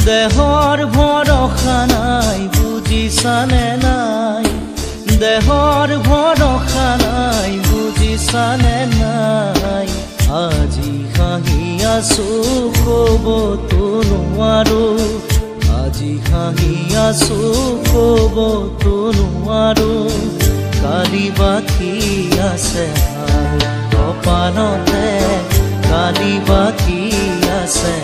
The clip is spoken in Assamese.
দেহৰ ভৰসা নাই বুজিছানে নাই দেহৰ ভৰসা নাই বুজিছানে নাই আজি হাঁহি আছো ক'বতো নোৱাৰো আজি হাঁহি আছো ক'বতো নোৱাৰো কালি বাকী আছে কপালতে কালি বাকী আছে